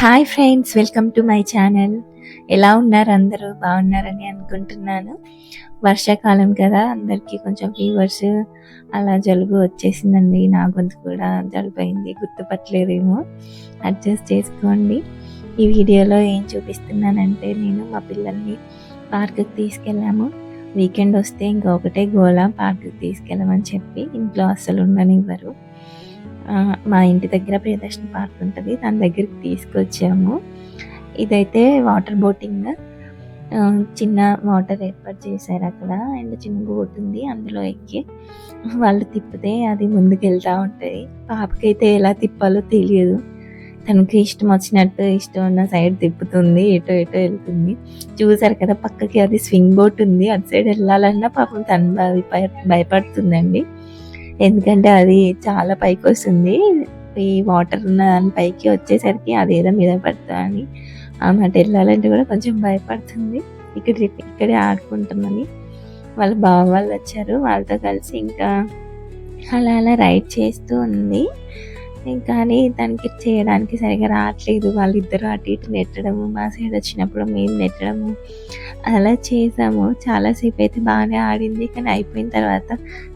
Hi friends, welcome to my channel. ఎలా ఉన్నారు? అందరూ బాగున్నారని అనుకుంటున్నాను. వర్షాకాలం కదా, అందరికీ కొంచెం ఫీవర్స్ అలా జలుబు వచ్చేసిందండి. నా గొంతు కూడా జలుబు అయింది, గుర్తుపట్టలేరేమో, అడ్జస్ట్ చేసుకోండి. ఈ వీడియోలో ఏం చూపిస్తున్నానంటే, నేను మా పిల్లల్ని పార్క్కి తీసుకెళ్ళాము. వీకెండ్ వస్తే ఇంకా ఒకటే గోల, పార్క్కి తీసుకెళ్ళమని చెప్పి. ఇంట్లో అస్సలు ఉండనివ్వరు. మా ఇంటి దగ్గర ప్రియదర్శిని పార్క్ ఉంటుంది, దాని దగ్గరికి తీసుకొచ్చాము. ఇదైతే వాటర్ బోటింగ్, చిన్న వాటర్ ఏర్పాటు చేశారు అక్కడ, అండ్ చిన్న బోట్ ఉంది. అందులో ఎక్కి వాళ్ళు తిప్పితే అది ముందుకు వెళ్తూ ఉంటుంది. పాపకైతే ఎలా తిప్పాలో తెలియదు. తనకి ఇష్టం వచ్చినట్టు ఇష్టం ఉన్న సైడ్ తిప్పుతుంది, ఎటో ఎటో వెళ్తుంది. చూసారు కదా, పక్కకి అది స్వింగ్ బోట్ ఉంది, అటు సైడ్ వెళ్ళాలన్నా పాపం తను భయపడుతుందండి. ఎందుకంటే అది చాలా పైకి వస్తుంది. ఈ వాటర్ ఉన్న దాని పైకి వచ్చేసరికి అదేదో మీద పడుతుంది అని ఆమె అటు వెళ్ళాలంటే కూడా కొంచెం భయపడుతుంది. ఇక్కడే ఆడుకుంటామని వాళ్ళ బావ వాళ్ళు వచ్చారు, వాళ్ళతో కలిసి ఇంకా అలా అలా రైడ్ చేస్తూ ఉంది. కానీ దానికి చేయడానికి సరిగా రావట్లేదు. వాళ్ళిద్దరూ అటు ఇటు నెట్టడము, మా సైడ్ వచ్చినప్పుడు మేము నెట్టడము అలా చేసాము. చాలాసేపు అయితే బాగానే ఆడింది, కానీ అయిపోయిన తర్వాత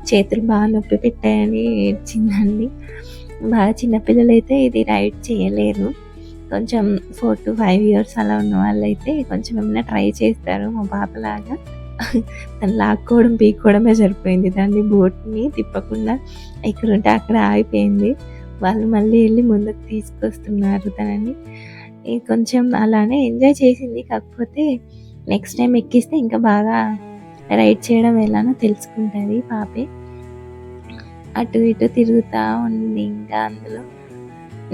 చేతులు బాగా నొప్పి పెట్టాయని ఏడ్చిందండి. బాగా చిన్నపిల్లలు అయితే ఇది రైడ్ చేయలేరు. కొంచెం 4 to 5 years అలా ఉన్న వాళ్ళైతే కొంచెం ఏమైనా ట్రై చేస్తారు. మా పాపలాగా తను లాక్కోవడం పీక్కోవడమే సరిపోయింది, దాన్ని బోట్ని తిప్పకుండా ఎక్కడుంటే అక్కడ ఆగిపోయింది. వాళ్ళు మళ్ళీ వెళ్ళి ముందుకు తీసుకొస్తున్నారు తనని. కొంచెం అలానే ఎంజాయ్ చేసింది. కాకపోతే నెక్స్ట్ టైం ఎక్కిస్తే ఇంకా బాగా రైడ్ చేయడం ఎలానో తెలుసుకుంటుంది పాపే. అటు ఇటు తిరుగుతూ ఉంది. ఇంకా అందులో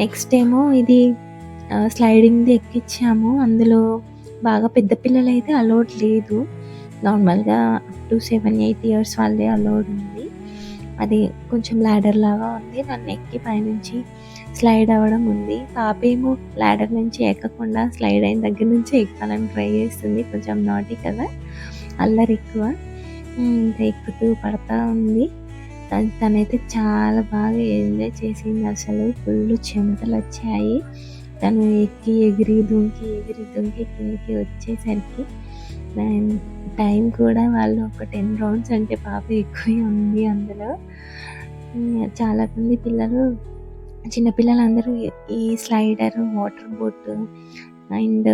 నెక్స్ట్ ఏమో ఇది స్లైడింగ్ది ఎక్కించాము. అందులో బాగా పెద్ద పిల్లలు అయితే అలౌడ్ లేదు, నార్మల్గా అప్ టు 7-8 years వాళ్ళే అలౌడ్ ఉంది. అది కొంచెం ల్యాడర్ లాగా ఉంది, నన్ను ఎక్కి పైనుంచి స్లైడ్ అవ్వడం ఉంది. పాప ఏమో ల్యాడర్ నుంచి ఎక్కకుండా స్లైడ్ అయిన దగ్గర నుంచి ఎక్కాలని ట్రై చేస్తుంది. కొంచెం నాటి కదా, అల్లరి ఎక్కువ. ఇంకా ఎక్కుతూ పడతా ఉంది. తనైతే చాలా బాగా ఎంజాయ్ చేసింది. అసలు ఫుల్ చెమటలు వచ్చాయి. తను ఎక్కి ఎగిరి దుంకి కిందకి వచ్చేసరికి టైం కూడా వాళ్ళు ఒక 10 rounds అంటే పాప ఎక్కువ ఉంది. అందులో చాలామంది పిల్లలు, చిన్నపిల్లలందరూ ఈ slider, water boat and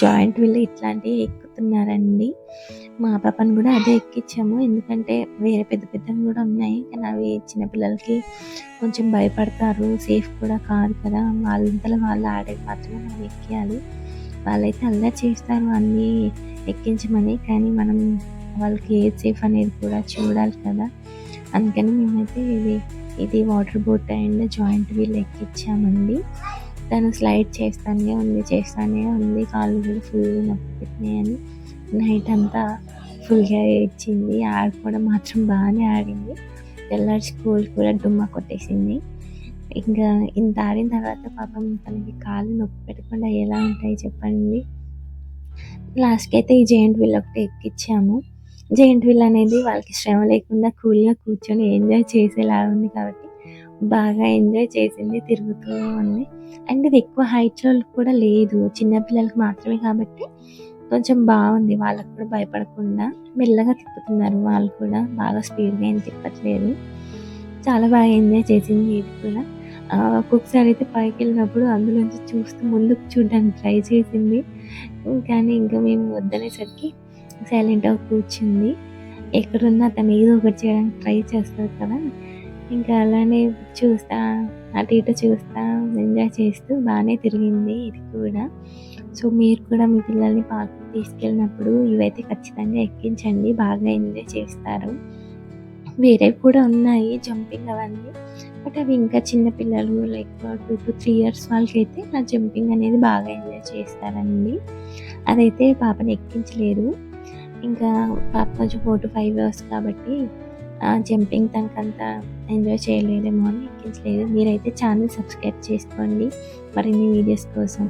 joint wheel ఇట్లాంటివి ఎక్కుతున్నారండి. మా పాపను కూడా అదే ఎక్కించాము, ఎందుకంటే వేరే పెద్ద పెద్దవి కూడా ఉన్నాయి, కానీ అవి చిన్నపిల్లలకి కొంచెం భయపడతారు, సేఫ్ కూడా కాదు కదా. వాళ్ళంతలో వాళ్ళు ఆడేది మాత్రమే మనం ఎక్కియాలి. వాళ్ళైతే అల్లరి చేస్తారు అన్నీ ఎక్కించమని, కానీ మనం వాళ్ళకి ఏది సేఫ్ అనేది కూడా చూడాలి కదా. అందుకని మేమైతే ఇది water boat and joint wheel ఎక్కించామండి. తను స్లైడ్ చేస్తానే ఉంది. కాళ్ళు కూడా ఫుల్ నొప్పి పెట్టినాయని నైట్ అంతా ఫుల్గా ఏడ్చింది. ఆడుకోవడం మాత్రం బాగానే ఆడింది. తెల్లారి స్కూల్ కూడా డుమ్మా కొట్టేసింది. ఇంకా ఇంత ఆడిన తర్వాత పాపం తనకి కాళ్ళు నొప్పి పెట్టకుండా ఎలా ఉంటాయి చెప్పండి. లాస్ట్కి అయితే ఈ జెయింట్ వీల్ ఒకటి ఎక్కించాము. జెయింట్ వీల్ అనేది వాళ్ళకి శ్రమ లేకుండా కూల్గా కూర్చొని ఎంజాయ్ చేసేలా ఉంది కాబట్టి బాగా ఎంజాయ్ చేసింది, తిరుగుతూ ఉంది. అండ్ ఇది ఎక్కువ హైట్లో కూడా లేదు, చిన్నపిల్లలకి మాత్రమే కాబట్టి కొంచెం బాగుంది. వాళ్ళకు కూడా భయపడకుండా మెల్లగా తిప్పుతున్నారు. వాళ్ళు కూడా బాగా స్పీడ్గా ఏం తిప్పట్లేదు. చాలా బాగా ఎంజాయ్ చేసింది ఇది కూడా. ఒక్కొక్కసారి అయితే పైకి వెళ్ళినప్పుడు అందులోంచి చూస్తూ ముందుకు చూడడానికి ట్రై చేసింది, కానీ ఇంకా మేము వద్దనేసరికి సైలెంట్గా కూర్చుంది. ఎక్కడున్నా తను ఏదో ఒకటి చేయడానికి ట్రై చేస్తుంది కదా, ఇంకా అలానే చూస్తా అటు ఇటు చూస్తా ఎంజాయ్ చేస్తూ బాగానే తిరిగింది ఇది కూడా. సో మీరు కూడా మీ పిల్లల్ని పార్క్కి తీసుకెళ్ళినప్పుడు ఇవైతే ఖచ్చితంగా ఎక్కించండి, బాగా ఎంజాయ్ చేస్తారు. వేరేవి కూడా ఉన్నాయి జంపింగ్ అవన్నీ, బట్ అవి ఇంకా చిన్నపిల్లలు లైక్ 2 to 3 years వాళ్ళకైతే ఆ జంపింగ్ అనేది బాగా ఎంజాయ్ చేస్తారండి. అదైతే పాపని ఎక్కించలేదు, ఇంకా పాప కొంచెం 4 to 5 years కాబట్టి జంపింగ్ తనకంత ఎంజాయ్ చేయలేదేమో అని ఎక్కించలేదు. మీరైతే ఛానల్ సబ్స్క్రైబ్ చేసుకోండి మరిన్ని వీడియోస్ కోసం.